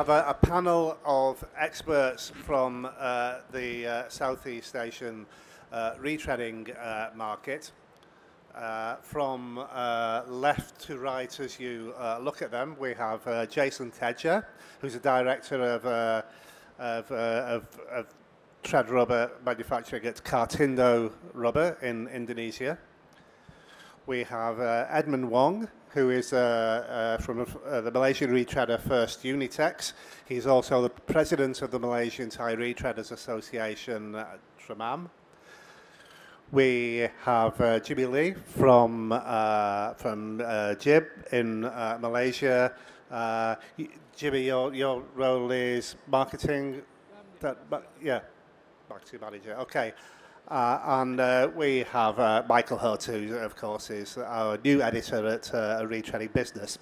have a panel of experts from the Southeast Asian retreading market. From left to right, as you look at them, we have Jason Tedja, who's a director of tread rubber manufacturing at Kartindo Rubber in Indonesia. We have Edmung Wong, who is from the Malaysian retreader First Unitex. He's also the president of the Malaysian Tire Retreaders Association, TRMAM. We have Jimmy Lee from GIIB in Malaysia. Jimmy, your role is marketing. Marketing manager. Okay. And we have Michael Hutt, who, of course, is our new editor at Retreading Business.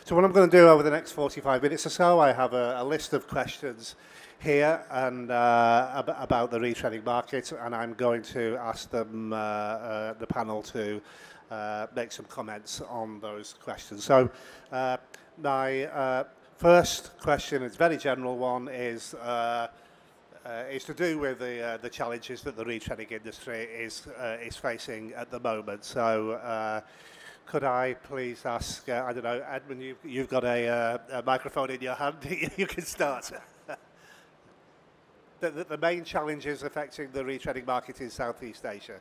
So what I'm going to do over the next 45 minutes or so, I have a list of questions here and about the retreading market, and I'm going to ask them, the panel, to make some comments on those questions. So my first question, it's a very general one, is to do with the challenges that the retreading industry is facing at the moment. So could I please ask, I don't know, Edmund, you've got a microphone in your hand. You can start. The main challenges affecting the retreading market in Southeast Asia.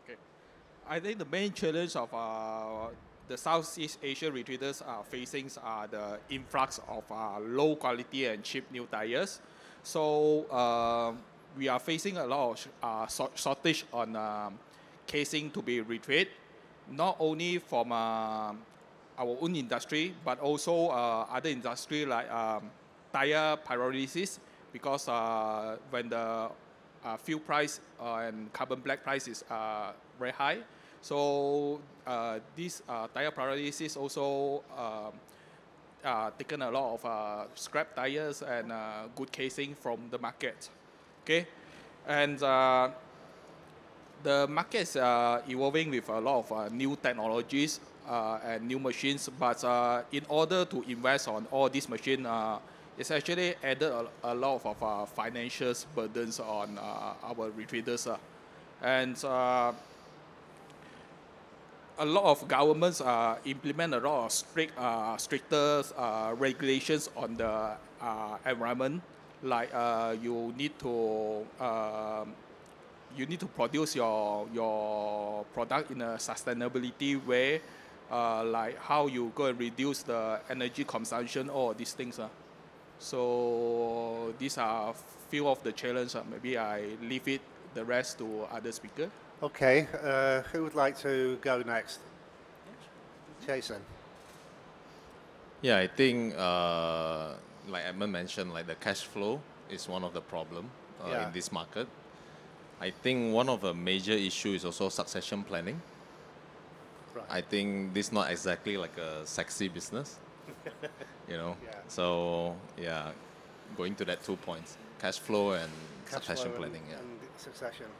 Okay. I think the main challenge of the Southeast Asian retreaders are facing the influx of low quality and cheap new tires. So we are facing a lot of shortage on casing to be retread, not only from our own industry, but also other industry like tire pyrolysis, because when the fuel price and carbon black price is very high, so this tire pyrolysis also taken a lot of scrap tires and good casing from the market. Okay, and the market is evolving with a lot of new technologies and new machines, but in order to invest on all these machines, it's actually added a lot of financial burdens on our retreaders. And a lot of governments implement a lot of stricter regulations on the environment, like you need to produce your product in a sustainability way, like how you go and reduce the energy consumption, all these things. So these are few of the challenges. Maybe I leave it the rest to other speakers. Okay, who would like to go next? Jason. Yeah, I think like Edmund mentioned, like the cash flow is one of the problem in this market. I think one of the major issues is also succession planning. Right. I think this is not exactly like a sexy business, you know. Yeah. So yeah, going to that 2 points: cash flow and succession planning. And succession.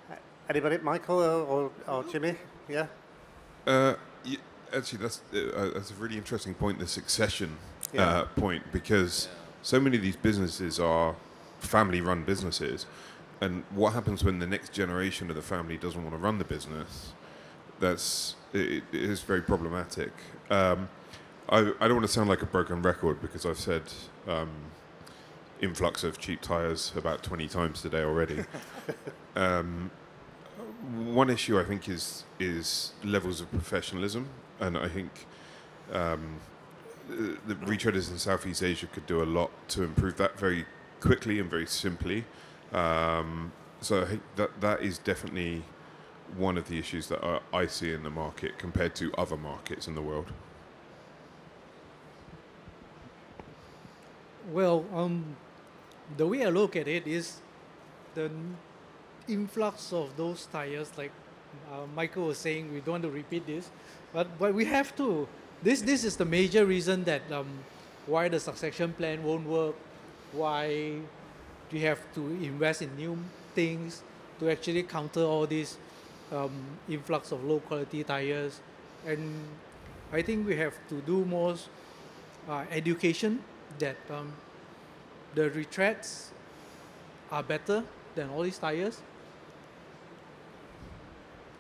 Yeah. Anybody, Michael or Jimmy? Yeah. Actually, that's a really interesting point, the succession point, because so many of these businesses are family-run businesses, and what happens when the next generation of the family doesn't want to run the business? It is very problematic. I don't want to sound like a broken record, because I've said influx of cheap tires about 20 times today already. One issue I think is levels of professionalism, and I think the retreaders in Southeast Asia could do a lot to improve that very quickly and very simply. So I think that is definitely one of the issues that I see in the market compared to other markets in the world. Well, the way I look at it is the influx of those tires, like Michael was saying, we don't want to repeat this, but we have to. This is the major reason that why the succession plan won't work, why we have to invest in new things to actually counter all this influx of low quality tires. And I think we have to do more education that the retreads are better than all these tires.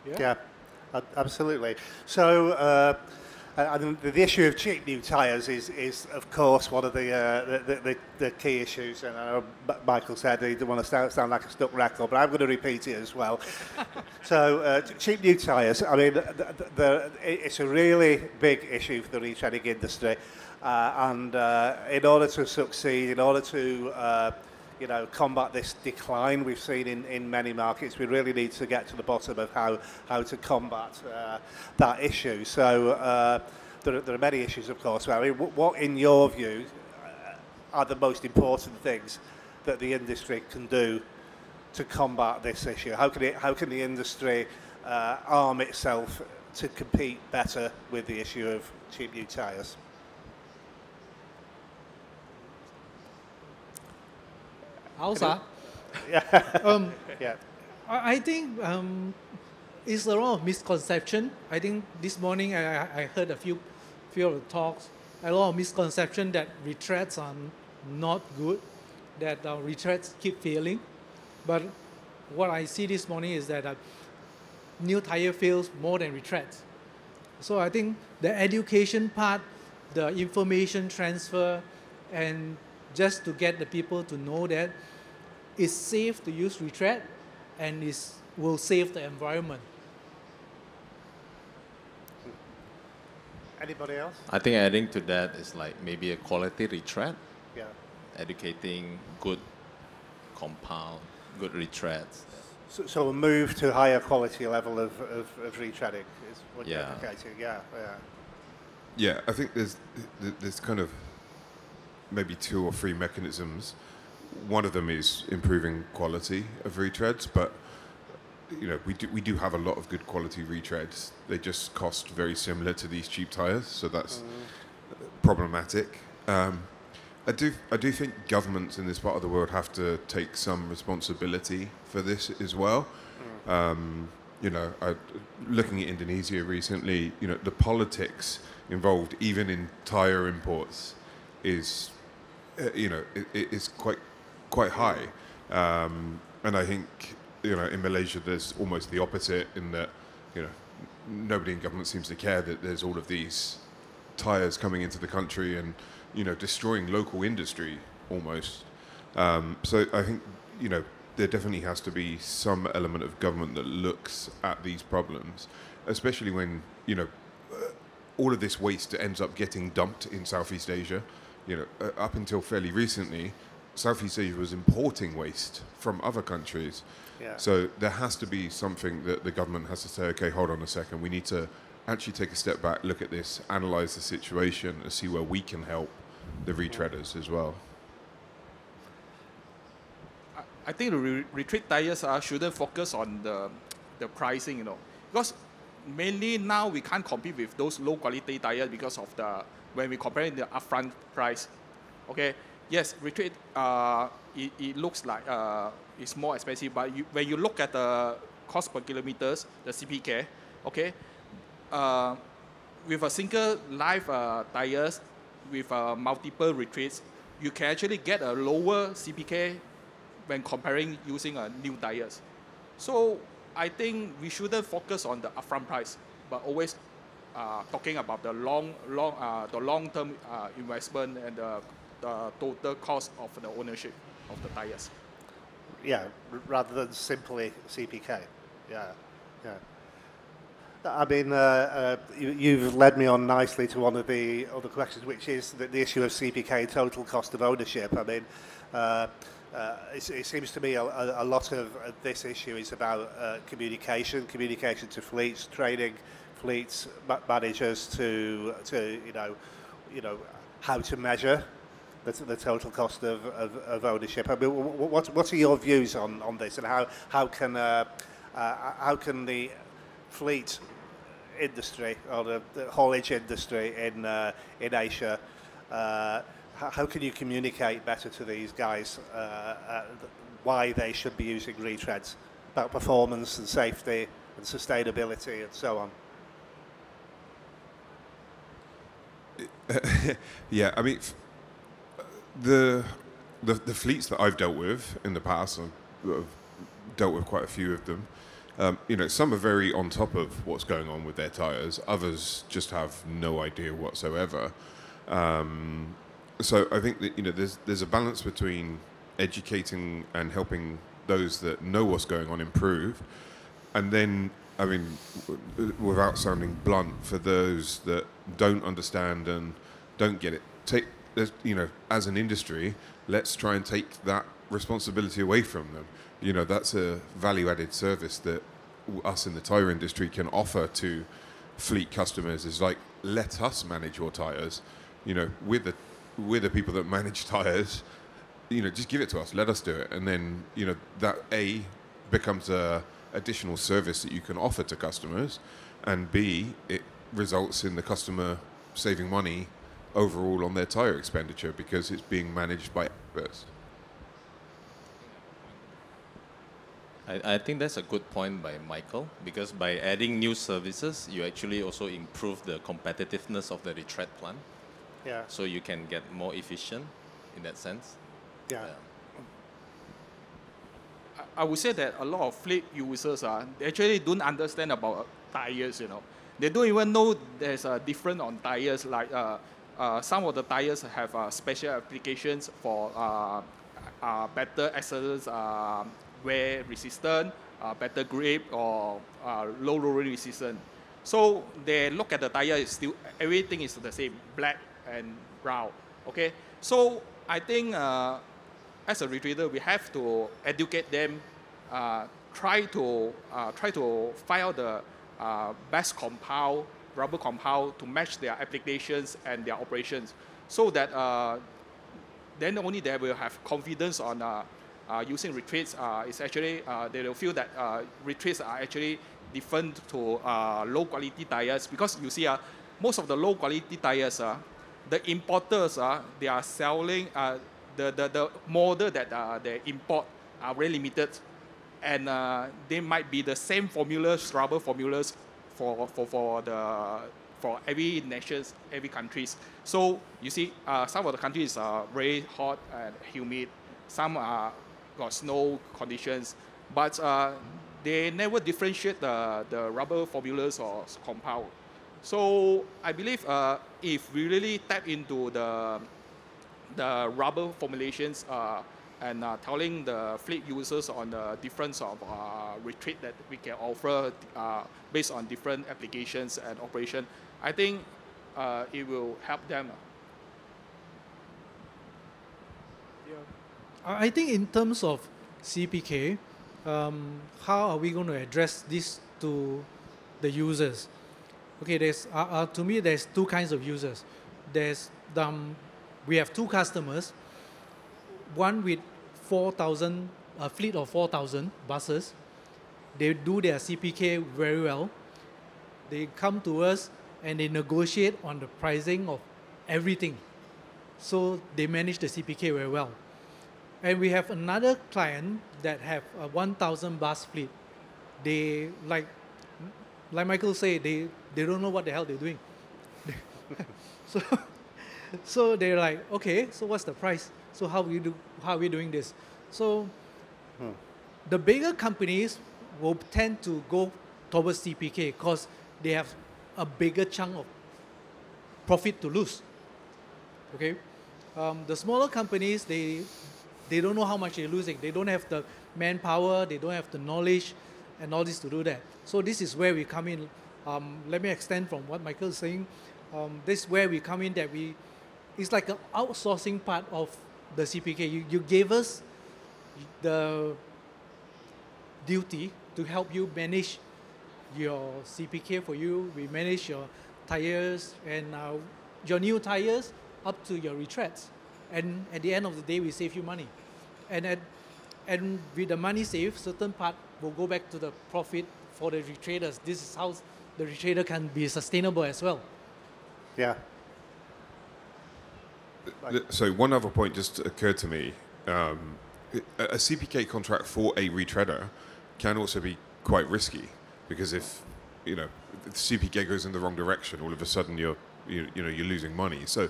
Yeah, absolutely. So the issue of cheap new tyres is of course one of the key issues, and I know Michael said he didn't want to sound like a stuck record, but I'm going to repeat it as well. So cheap new tyres, I mean, it's a really big issue for the retreading industry, and in order to succeed, in order to combat this decline we've seen in many markets, we really need to get to the bottom of how to combat that issue. So there are many issues, of course. I mean, what, in your view, are the most important things that the industry can do to combat this issue? How can the industry arm itself to compete better with the issue of cheap new tyres? Also, Yeah. I think it's a lot of misconception. I think this morning I heard a few of the talks, a lot of misconception that retreads are not good, that retreads keep failing. But what I see this morning is that new tire fails more than retreads. So I think the education part, the information transfer, and just to get the people to know that it's safe to use retread and will save the environment. Anybody else? I think adding to that is like maybe a quality retread, Yeah. educating good compound, good retreads. So a move to higher quality level of retreading is what you're Yeah. advocating. Yeah, yeah. Yeah, I think there's kind of maybe 2 or 3 mechanisms. One of them is improving quality of retreads, but we do have a lot of good quality retreads. They just cost very similar to these cheap tires, so that's problematic. I do think governments in this part of the world have to take some responsibility for this as well. Looking at Indonesia recently, the politics involved even in tire imports is is quite high, and I think in Malaysia there's almost the opposite, in that nobody in government seems to care that there's all of these tires coming into the country and destroying local industry almost. So I think there definitely has to be some element of government that looks at these problems, especially when all of this waste ends up getting dumped in Southeast Asia. Up until fairly recently, Southeast Asia was importing waste from other countries. Yeah. So there has to be something that the government has to say, okay, hold on a second, we need to actually take a step back, look at this, analyze the situation, and see where we can help the retreaders as well. I think the retread tires shouldn't focus on the pricing, because mainly now we can't compete with those low quality tires because of when we compare the upfront price. Okay, yes, retread it looks like it's more expensive, but when you look at the cost per kilometers, the CPK, okay, with a single life tires with multiple retreads, you can actually get a lower CPK when comparing using new tires. So I think we shouldn't focus on the upfront price, but always talking about the long-term investment and the total cost of the ownership of the tires. Yeah, rather than simply CPK. Yeah, yeah. I mean, you've led me on nicely to one of the other questions, which is the issue of CPK, total cost of ownership. I mean, it seems to me a lot of this issue is about communication to fleets, training fleets managers to how to measure the total cost of ownership. I mean, what are your views on this, and how can the fleet industry or the haulage industry in Asia, how can you communicate better to these guys why they should be using retreads, about performance and safety and sustainability and so on? Yeah, I mean, the fleets that I've dealt with in the past, I've dealt with quite a few of them. You know, some are very on top of what's going on with their tires. Others just have no idea whatsoever. So I think that, you know, there's a balance between educating and helping those that know what's going on improve, and then, I mean, without sounding blunt, for those that don't understand and don't get it, you know, as an industry, let's try and take that responsibility away from them. You know, that's a value-added service that us in the tire industry can offer to fleet customers. Is like, let us manage your tires. You know, we're the people that manage tires. You know, just give it to us. Let us do it, and then, you know, that becomes a additional service that you can offer to customers, and B, it results in the customer saving money overall on their tire expenditure because it's being managed by experts. I think that's a good point by Michael, because by adding new services, you actually also improve the competitiveness of the retread plant. Yeah. So you can get more efficient in that sense. Yeah. I would say that a lot of fleet users they actually don't understand about tires. You know, they don't even know there's a difference on tires. Like some of the tires have special applications for better accidents, wear resistant, better grip, or low rolling resistant. So they look at the tire, is still everything is the same, black and brown. Okay, so I think as a retreader, we have to educate them, try to find out the best compound, rubber compound to match their applications and their operations, so that then only they will have confidence on using retreads. It's actually they will feel that retreads are actually different to low quality tires, because you see most of the low quality tires, the importers they are selling the model that they import are very limited, and they might be the same formulas, rubber formulas for every nations, every countries. So you see, some of the countries are very hot and humid, some are got snow conditions, but they never differentiate the rubber formulas or compound. So I believe if we really tap into the rubber formulations and telling the fleet users on the difference of retread that we can offer based on different applications and operation, I think it will help them. I think in terms of CPK, how are we going to address this to the users? Okay, there's to me there's two kinds of users. There's we have two customers, one with 4,000, a fleet of 4,000 buses. They do their CPK very well. They come to us and they negotiate on the pricing of everything. So they manage the CPK very well. And we have another client that have a 1,000 bus fleet. They, like Michael said, they don't know what the hell they're doing. So they're like, okay, so what's the price? So how are we doing this? So the bigger companies will tend to go towards CPK because they have a bigger chunk of profit to lose. Okay, the smaller companies, they don't know how much they're losing. They don't have the manpower, they don't have the knowledge and all this to do that. So this is where we come in. Let me extend from what Michael is saying. This is where we come in, that it's like an outsourcing part of the CPK. You gave us the duty to help you manage your CPK for you. We manage your tires and your new tires up to your retreads. And at the end of the day, we save you money. And with the money saved, certain part will go back to the profit for the retreaders. This is how the retreader can be sustainable as well. Yeah. So one other point just occurred to me. A CPK contract for a retreader can also be quite risky, because if the CPK goes in the wrong direction, all of a sudden you're you're losing money. So,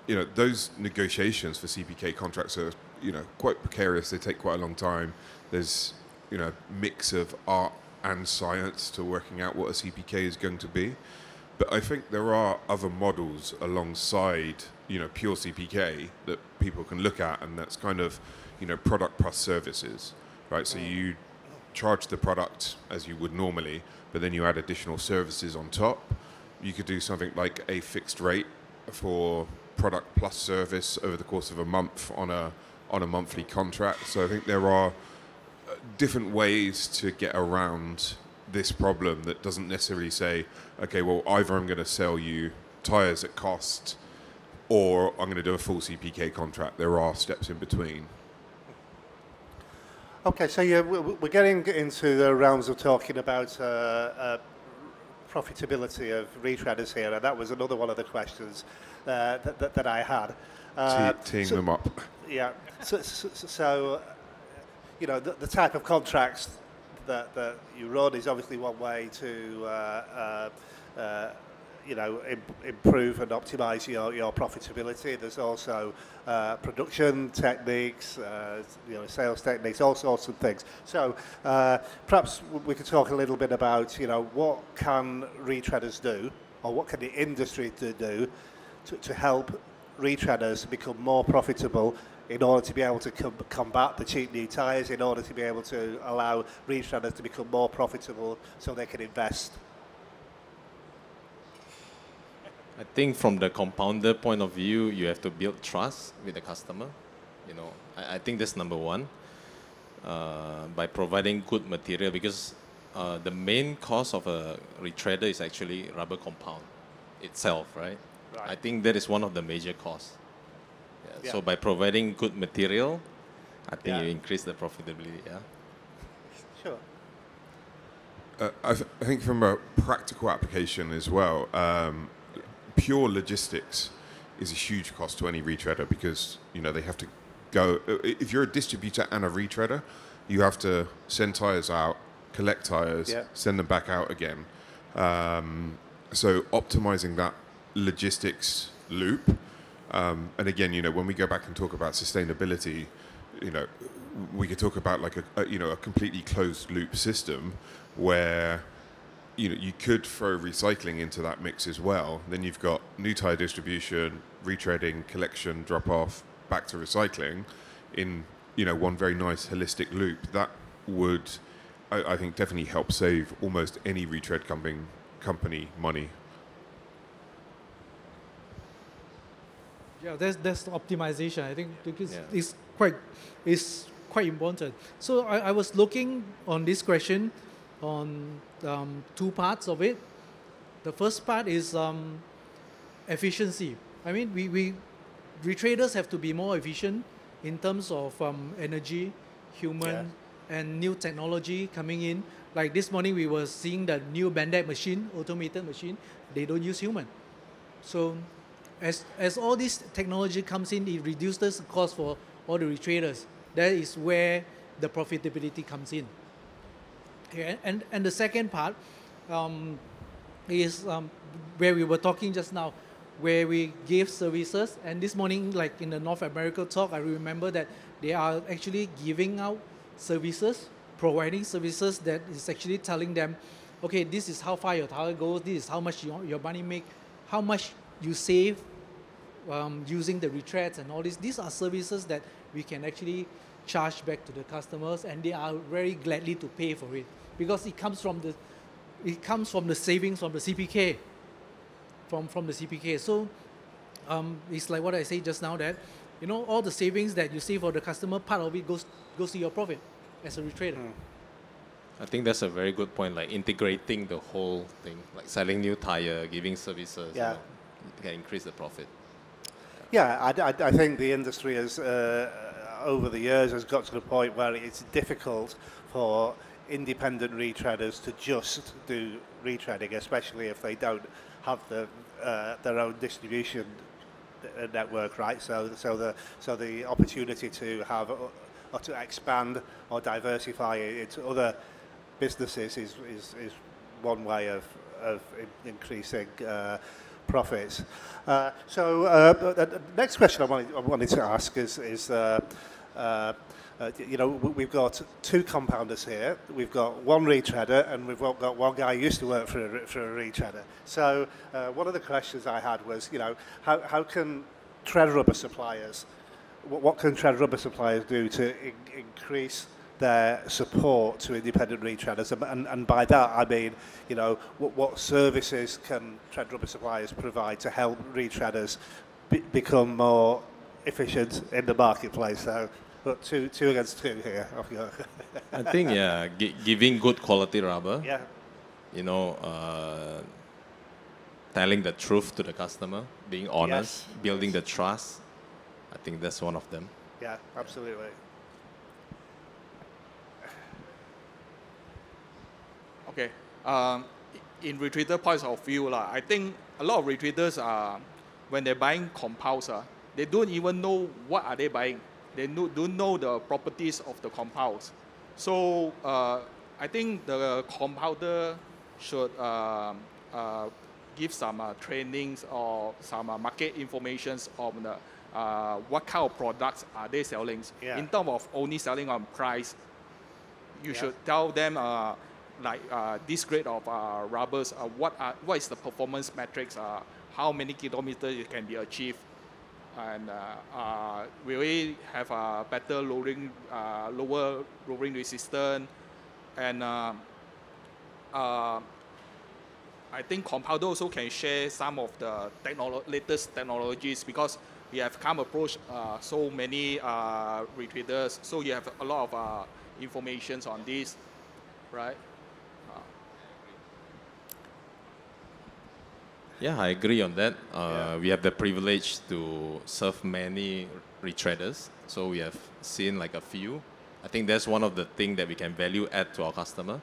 those negotiations for CPK contracts are, quite precarious. They take quite a long time. There's, a mix of art and science to working out what a CPK is going to be. But I think there are other models alongside, pure CPK that people can look at, and that's kind of, product plus services, right? So you charge the product as you would normally, but then you add additional services on top. You could do something like a fixed rate for product plus service over the course of a month on a monthly contract. So I think there are different ways to get around this problem that doesn't necessarily say, okay, well, either I'm going to sell you tyres at cost or I'm going to do a full CPK contract. There are steps in between. Okay, so we're getting into the realms of talking about profitability of retreaders here, and that was another one of the questions that I had. Teeing them up. Yeah, so the type of contracts that you run is obviously one way to improve and optimize your profitability. There's also production techniques, sales techniques, all sorts of things. So perhaps we could talk a little bit about what can retreaders do, or what can the industry do to help retreaders become more profitable in order to be able to combat the cheap new tyres, in order to be able to allow retreaders to become more profitable so they can invest. I think from the compounder point of view, you have to build trust with the customer. I think that's number one. By providing good material, because the main cost of a retreader is actually rubber compound itself, right? I think that is one of the major costs. Yeah. So by providing good material, I think you increase the profitability. Yeah. Sure. I think from a practical application as well, pure logistics is a huge cost to any retreader, because they have to go. If you're a distributor and a retreader, you have to send tyres out, collect tyres, send them back out again. So optimizing that logistics loop. And again, when we go back and talk about sustainability, we could talk about like a completely closed loop system where you could throw recycling into that mix as well. Then you've got new tyre distribution, retreading, collection, drop off, back to recycling in one very nice holistic loop. That would, I think, definitely help save almost any retread company money. Yeah, that's optimization. I think it's quite important. So I was looking on this question on two parts of it. The first part is efficiency. I mean, we retreaders have to be more efficient in terms of energy, human, and new technology coming in. Like this morning, we were seeing the new Bandec machine, automated machine. They don't use human. So as all this technology comes in, it reduces the cost for all the retreaders. That is where the profitability comes in. Okay, and the second part is where we were talking just now, where we gave services. And this morning, like in the North America talk, I remember that they are actually giving out services, providing services that is actually telling them, okay, this is how far your tire goes, this is how much your money make, how much you save using the retreads and all this. These are services that we can actually charge back to the customers, and they are very gladly to pay for it, because it comes from the savings from the CPK, from the CPK. So it's like what I said just now, that all the savings that you save for the customer, part of it goes to your profit as a retrader. I think that's a very good point, like integrating the whole thing, like selling new tire, giving services, can increase the profit. Yeah, I think the industry has, over the years, has got to the point where it's difficult for independent retreaders to just do retreading, especially if they don't have their own distribution network, right? So the opportunity to have or to expand or diversify into other businesses is one way of increasing profits. The next question I wanted to ask is you know, we've got two compounders here. We've got one retreader, and we've got one guy who used to work for a retreader. So one of the questions I had was, you know, how can tread rubber suppliers, what can tread rubber suppliers do to increase their support to independent retreaders? And by that I mean, you know, what services can tread rubber suppliers provide to help retreaders become more efficient in the marketplace? So, but two against two here. Off you go. I think, yeah, giving good quality rubber. Yeah. You know, telling the truth to the customer, being honest, Yes. building the trust. I think that's one of them. Yeah, absolutely. Okay. In retreader points of view, I think a lot of retreaders, when they're buying compounds, they don't even know what are they buying. They don't know the properties of the compounds. So I think the compounder should give some trainings or some market informations on the, what kind of products are they selling. Yeah. In terms of only selling on price, you should tell them this grade of rubbers, what is the performance metrics, how many kilometers it can be achieved, and we will have a better lower rolling resistance, and I think compounder also can share some of the latest technologies, because we have come approach so many retreaders, so you have a lot of information on this, right? Yeah, I agree on that. We have the privilege to serve many retreaders, so we have seen like a few. I think that's one of the things that we can value add to our customer,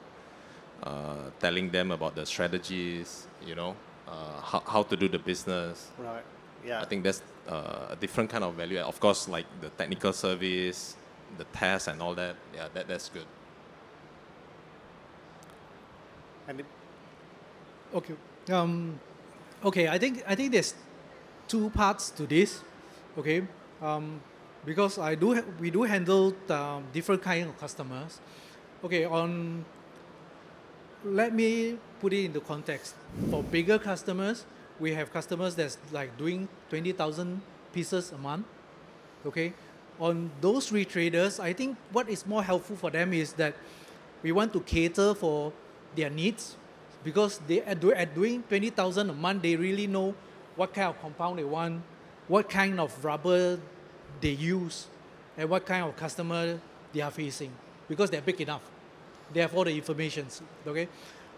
telling them about the strategies, you know, how to do the business. Right. Yeah. I think that's a different kind of value add. Of course, like the technical service, the tests and all that. Yeah, that's good. And Okay. Okay, I think there's two parts to this. Okay, because we do handle different kind of customers. Okay, let me put it into context. For bigger customers, we have customers that's like doing 20,000 pieces a month. Okay, on those retreaders, I think what is more helpful for them is that we want to cater for their needs, because they at doing 20,000 a month, they really know what kind of compound they want, what kind of rubber they use, and what kind of customer they are facing, because they're big enough. They have all the information. Okay,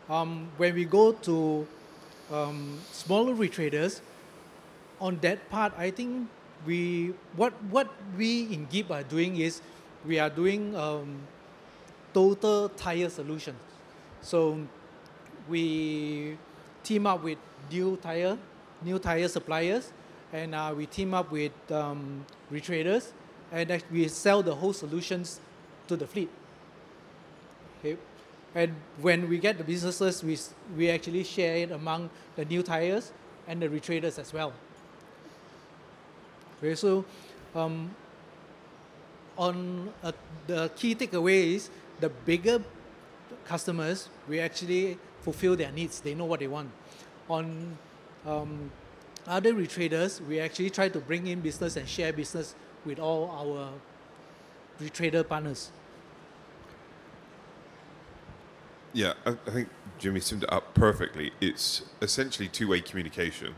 when we go to smaller retreaders, on that part, I think what we in GIIB are doing is we are doing total tire solutions. So we team up with new tire suppliers, and we team up with retreaders, and we sell the whole solutions to the fleet. Okay, and when we get the businesses, we actually share it among the new tires and the retreaders as well. Okay, so the key takeaway is the bigger customers, we actually fulfill their needs. They know what they want. On other retreaders, we actually try to bring in business and share business with all our retreader partners. Yeah, I think Jimmy summed it up perfectly. It's essentially two-way communication.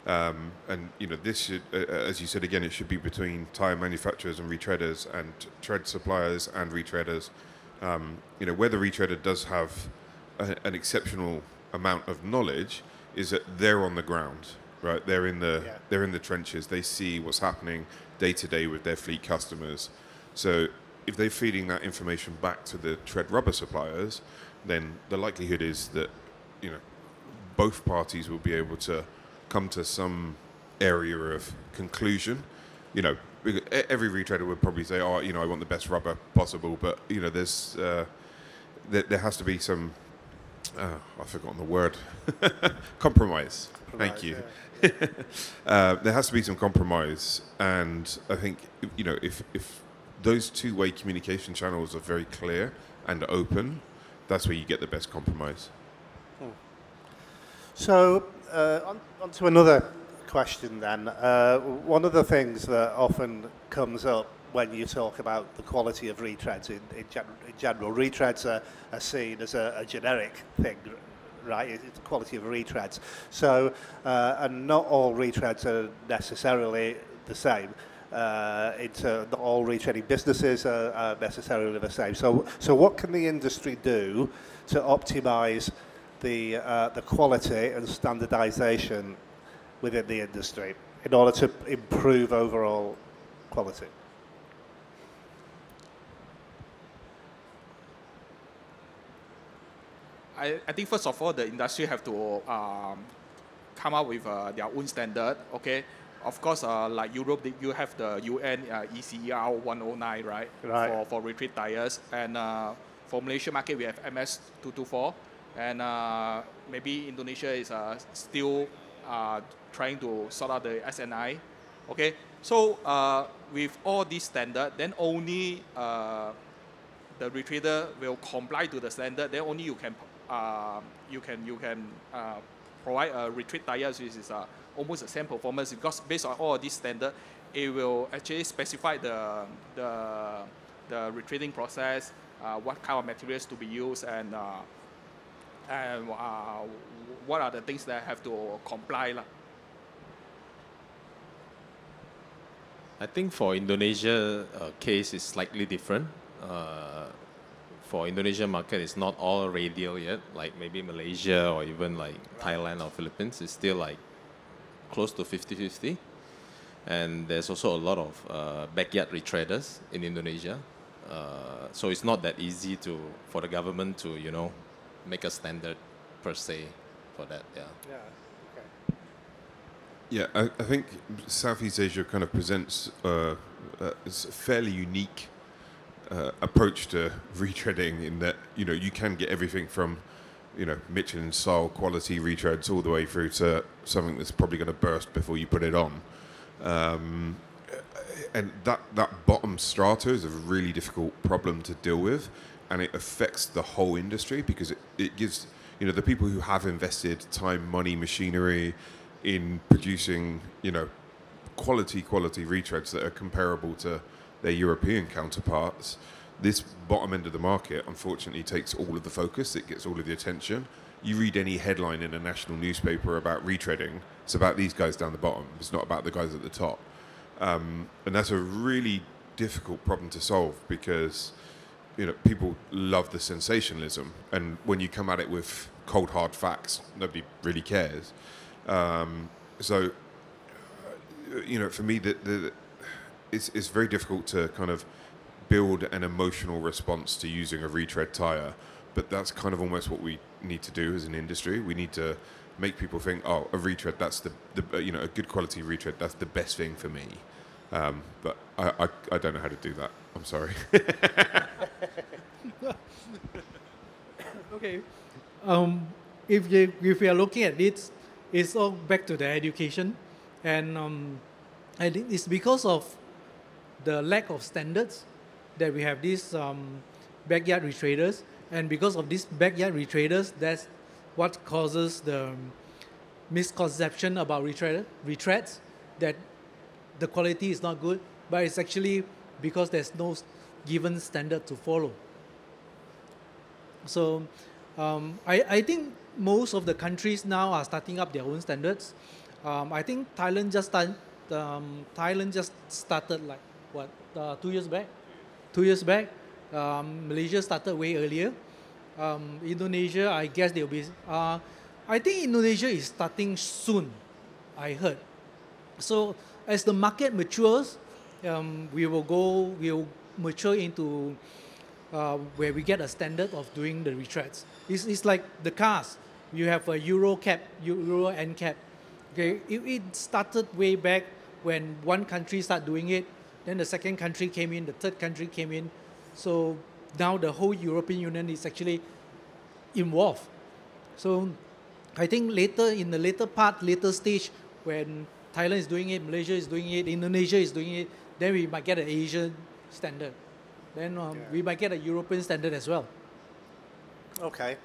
And, you know, this should, as you said again, it should be between tire manufacturers and retreaders, and tread suppliers and retreaders. You know, where the retreader does have an exceptional amount of knowledge is that they're on the ground, right? They're in the trenches. They see what's happening day to day with their fleet customers. So if they're feeding that information back to the tread rubber suppliers, then the likelihood is that, you know, both parties will be able to come to some area of conclusion. You know, every retreader would probably say, oh, you know, I want the best rubber possible, but, you know, there has to be some I've forgotten the word. Compromise. Thank you. Yeah. There has to be some compromise, and I think if those two-way communication channels are very clear and open, that's where you get the best compromise. So on to another question then. One of the things that often comes up when you talk about the quality of retreads in general, retreads are seen as a generic thing, right? It's the quality of retreads. So, and not all retreads are necessarily the same. Not all retreading businesses are necessarily the same. So what can the industry do to optimise the quality and standardisation within the industry in order to improve overall quality? I think first of all, the industry have to come up with their own standard. Okay, of course, like Europe, you have the UN ECER 109, right? For retread tires, and for Malaysia market we have MS 224, and maybe Indonesia is still trying to sort out the SNI. Okay, so with all these standard, then only the retreader will comply to the standard. Then only you can provide a retread tires which is almost the same performance, because based on all of this standard, it will actually specify the retreading process, what kind of materials to be used, and what are the things that have to comply. I think for Indonesia case is slightly different. For Indonesian market, it's not all radial yet, like maybe Malaysia or even like Thailand or Philippines. It's still like close to 50-50. And there's also a lot of backyard retreaders in Indonesia. So it's not that easy for the government to, make a standard per se for that, yeah. Yeah, I think Southeast Asia kind of presents a fairly unique approach to retreading in that you can get everything from Michelin style quality retreads all the way through to something that's probably going to burst before you put it on, and that bottom strata is a really difficult problem to deal with, and it affects the whole industry because it gives the people who have invested time, money, machinery in producing quality retreads that are comparable to their European counterparts. This bottom end of the market, unfortunately, takes all of the focus. It gets all of the attention. You read any headline in a national newspaper about retreading, it's about these guys down the bottom. It's not about the guys at the top. And that's a really difficult problem to solve because, people love the sensationalism. And when you come at it with cold, hard facts, nobody really cares. So, for me, it's very difficult to kind of build an emotional response to using a retread tire, but that's kind of almost what we need to do as an industry. We need to make people think, oh, a retread, that's a good quality retread, that's the best thing for me. But I don't know how to do that. I'm sorry. Okay. If we are looking at it, it's all back to the education, and I think it's because of the lack of standards that we have these backyard retreaders, and because of these backyard retreaders, that's what causes the misconception about retreads, that the quality is not good, but it's actually because there's no given standard to follow. So I think most of the countries now are starting up their own standards. I think Thailand just started like 2 years back. 2 years back, Malaysia started way earlier. Indonesia, I guess they'll be. I think Indonesia is starting soon, I heard. So as the market matures, we'll mature into where we get a standard of doing the retreads. It's like the cars. You have a Euro NCAP. Okay, it started way back when one country started doing it. Then the second country came in, the third country came in. So now the whole European Union is actually involved. So I think in the later stage, when Thailand is doing it, Malaysia is doing it, Indonesia is doing it, then we might get an Asian standard. Then we might get a European standard as well. Okay.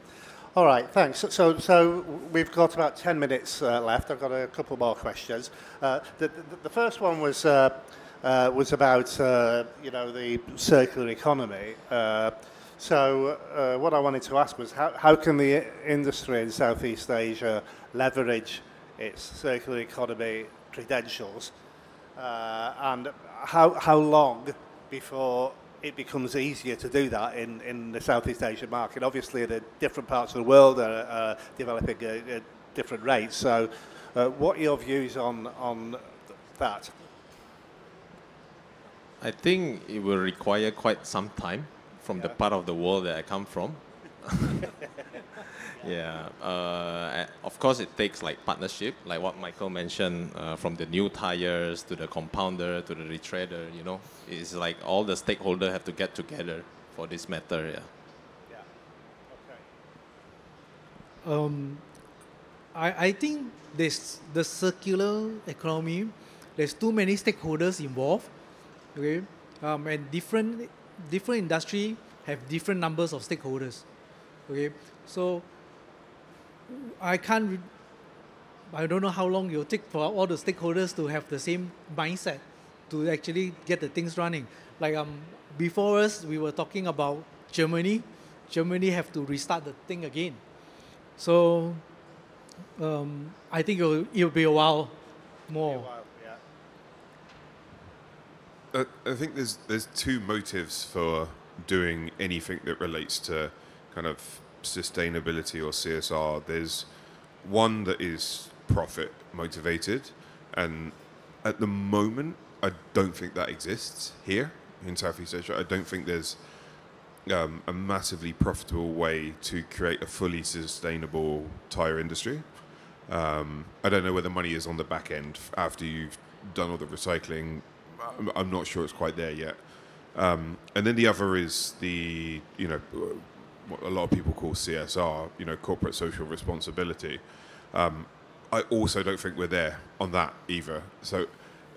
All right, thanks. So we've got about 10 minutes left. I've got a couple more questions. The first one was about the circular economy. So what I wanted to ask was how can the industry in Southeast Asia leverage its circular economy credentials, and how long before it becomes easier to do that in the Southeast Asian market? Obviously, the different parts of the world are developing at different rates. So what are your views on that? I think it will require quite some time from the part of the world that I come from. Of course, it takes like partnership, like what Michael mentioned, from the new tires to the compounder to the retreader. It's like all the stakeholders have to get together for this matter. I think the circular economy, there's too many stakeholders involved, okay, and different industry have different numbers of stakeholders, okay. So I don't know how long it'll take for all the stakeholders to have the same mindset to actually get the things running. Like before us, we were talking about Germany. Germany have to restart the thing again. So I think it'll be a while more. I think there's two motives for doing anything that relates to kind of sustainability or CSR. There's one that is profit motivated, and at the moment I don't think that exists here in Southeast Asia. I don't think there's a massively profitable way to create a fully sustainable tire industry. I don't know where the money is on the back end after you've done all the recycling. I'm not sure it's quite there yet. And then the other is the, what a lot of people call CSR, corporate social responsibility. I also don't think we're there on that either. So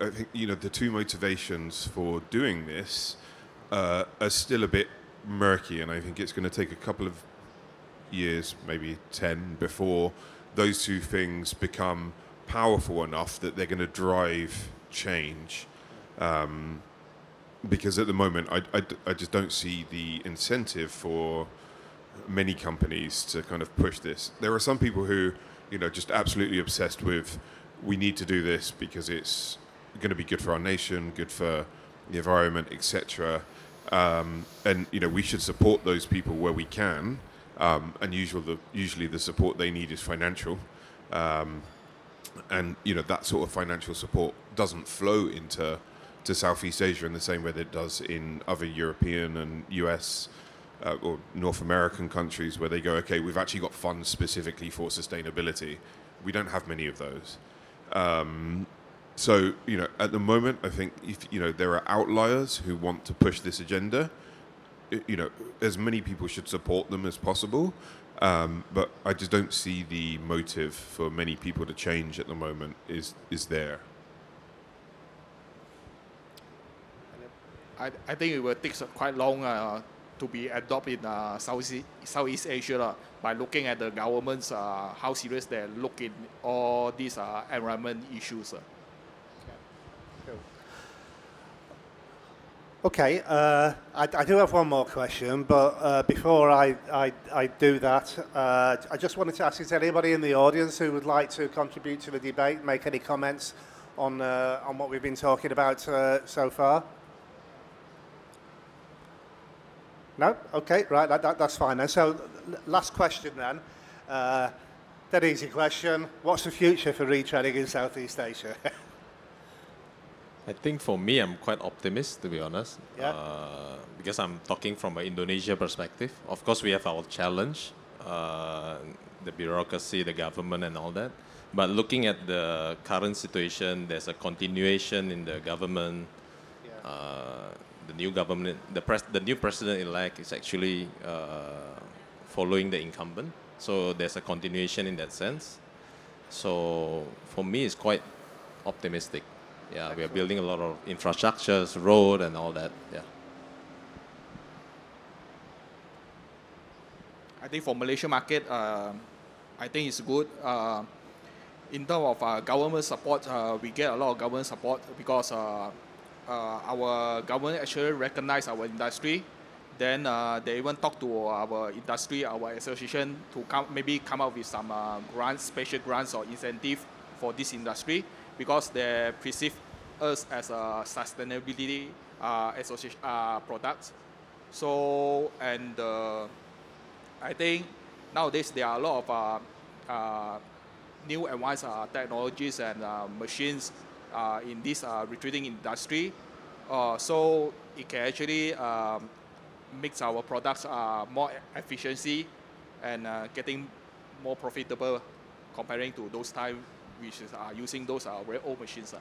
I think, the two motivations for doing this are still a bit murky, and I think it's going to take a couple of years, maybe 10, before those two things become powerful enough that they're going to drive change. Because at the moment, I just don't see the incentive for many companies to kind of push this. There are some people who, just absolutely obsessed with, we need to do this because it's going to be good for our nation, good for the environment, etc. And we should support those people where we can. And usually the support they need is financial. And that sort of financial support doesn't flow into Southeast Asia in the same way that it does in other European and US or North American countries, where they go, okay, we've actually got funds specifically for sustainability. We don't have many of those. So, at the moment, I think if, there are outliers who want to push this agenda, as many people should support them as possible. But I just don't see the motive for many people to change at the moment is there. I think it will take quite long to be adopted in Southeast Asia by looking at the governments, how serious they look in all these environment issues. Okay, I do have one more question, but before I do that, I just wanted to ask, is there anybody in the audience who would like to contribute to the debate, make any comments on what we've been talking about so far? No? Okay, right, that's fine then. So, last question then. That easy question. What's the future for retreading in Southeast Asia? I think for me, I'm quite optimistic, to be honest. Yeah. Because I'm talking from an Indonesia perspective. Of course, we have our challenge, the bureaucracy, the government and all that. But looking at the current situation, there's a continuation in the government. The new government, the new president-elect is actually following the incumbent. So there's a continuation in that sense. So for me, it's quite optimistic. Yeah, we are building a lot of infrastructures, road and all that. Yeah. I think for Malaysia market, I think it's good. In terms of government support, we get a lot of government support because our government actually recognize our industry. Then they even talk to our industry, our association to maybe come up with some grants, special grants or incentive for this industry because they perceive us as a sustainability association products. So and I think nowadays there are a lot of new advanced technologies and machines in this retreading industry. So it can actually makes our products more efficiency and getting more profitable comparing to those time which is using those very old machines.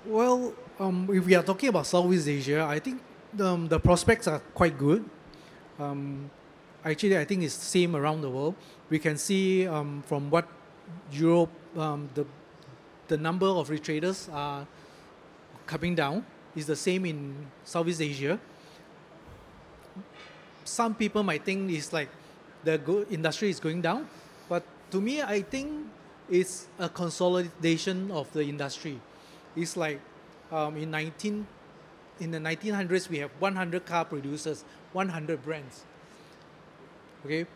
Well, if we are talking about Southeast Asia, I think the prospects are quite good. Actually, I think it's the same around the world. We can see from what Europe, the number of retreaders are coming down. Is the same in Southeast Asia. Some people might think it's like the industry is going down, but to me, I think it's a consolidation of the industry. It's like in the 1900s, we have 100 car producers, 100 brands. Okay,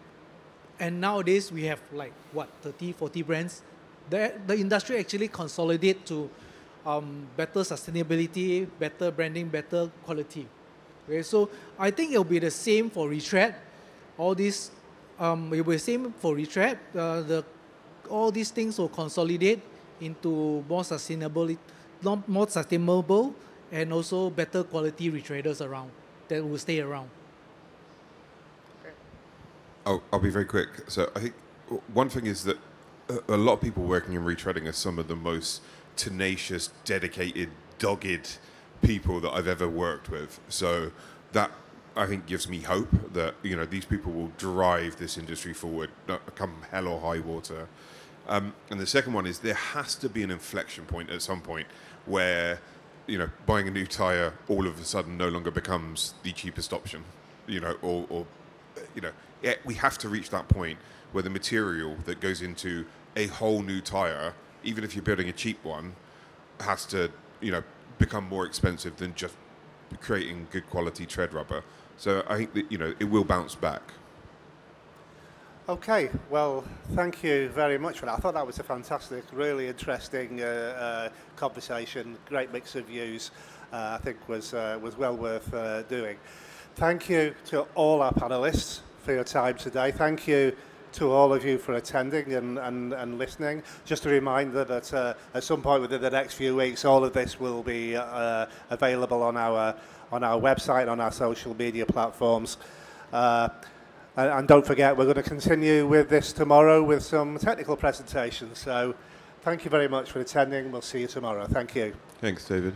and nowadays we have like what 30, 40 brands. The industry actually consolidate to better sustainability, better branding, better quality. Okay, so I think it will be the same for retread. All these, it will be the same for retread. All these things will consolidate into more sustainable, and also better quality retreaders around that will stay around. I'll be very quick. So I think one thing is that a lot of people working in retreading are some of the most tenacious, dedicated, dogged people that I've ever worked with. So that, I think, gives me hope that, you know, these people will drive this industry forward, come hell or high water. And the second one is there has to be an inflection point at some point where, you know, buying a new tire all of a sudden no longer becomes the cheapest option, you know, or you know, we have to reach that point where the material that goes into a whole new tire, even if you're building a cheap one, has to, you know, become more expensive than just creating good quality tread rubber. So I think that, you know, it will bounce back. Okay, well, thank you very much for that. I thought that was a fantastic, really interesting conversation. Great mix of views. I think was well worth doing. Thank you to all our panelists for your time today. Thank you to all of you for attending and listening. Just a reminder that at some point within the next few weeks, all of this will be available on our website, on our social media platforms. And don't forget, we're going to continue with this tomorrow with some technical presentations. So thank you very much for attending. We'll see you tomorrow. Thank you. Thanks, David.